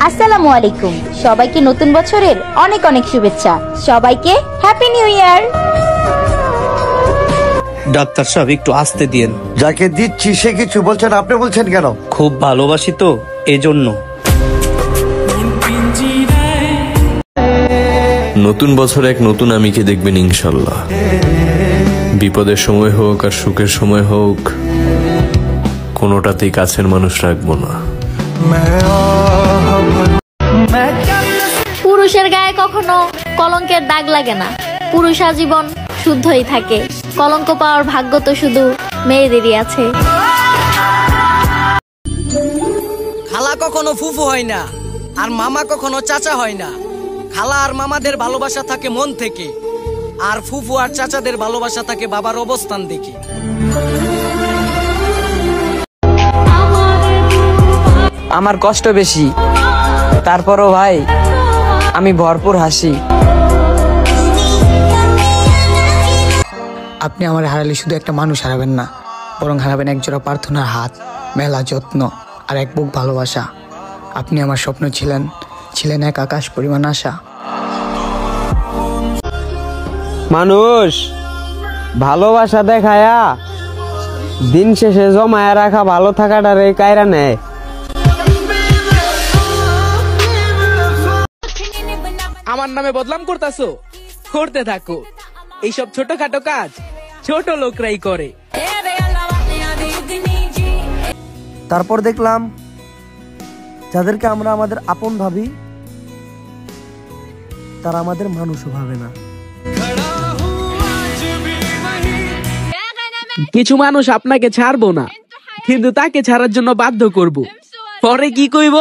আসসালামু আলাইকুম। সবাইকে নতুন বছরের অনেক অনেক শুভেচ্ছা। সবাইকে হ্যাপি নিউ ইয়ার। ডাক্তার সাহেব একটু আস্তে দিয়েন। যাকে দিচ্ছি সে কিছু বলছেন, আপনি বলছেন কেন? খুব ভালোবাসি তো এজন্য। নতুন বছর এক নতুন আমিকে দেখবেন ইনশাল্লাহ। বিপদের সময় হোক আর সুখের সময় হোক, কোনোটাতেই কাছের মানুষ রাখবো না। পুরুষের গায়ে কখনো কলঙ্কের দাগ লাগে না, পুরুষ আজীবন শুদ্ধই থাকে। কলঙ্ক পাওয়ার ভাগ্য তো শুধু মেয়েদেরই আছে। খালা কখনো ফুফু হয় না, আর মামা কখনো চাচা হয় না। খালা আর মামাদের ভালোবাসা থাকে মন থেকে, আর ফুফু আর চাচাদের ভালোবাসা থাকে বাবার অবস্থান দেখে। আমার কষ্ট বেশি, তারপরও ভাই আমি ভরপুর হাসি। আপনি আমার হারালে শুধু একটা মানুষ হারাবেন না, বরং হারাবেন একজোড়া প্রার্থনার হাত, মেলা যত্ন আর এক বুক ভালোবাসা। আপনি আমার স্বপ্ন ছিলেন, ছিলেন এক আকাশ পরিমাণ আশা। মানুষ ভালোবাসা দেখায়া দিন শেষে জমায়া রাখা ভালো থাকাটারে কায়রা নেয়। আমার নামে বদনাম করতেছো, করতে থাকো। এইসব ছোটখাটো কাজ ছোট লোকরাই করে। তারপর দেখলাম যাদেরকে আমরা আমাদের আপন ভাবি, তারা আমাদের মানুষও ভাবে না। কিছু মানুষ আপনাকে ছাড়বো না, কিন্তু তাকে ছাড়ার জন্য বাধ্য করব। পরে কি কইব?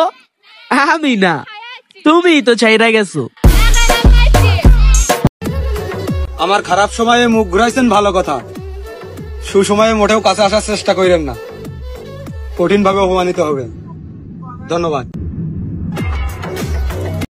আমি না, তুমিই তো ছাইরা গেছো। আমার খারাপ সময়ে মুখ ঘুরাইছেন ভালো কথা, সুসময়ে মোটেও কাছে আসার চেষ্টা করেন না, কঠিন ভাবে অপমানিত হবেন। ধন্যবাদ।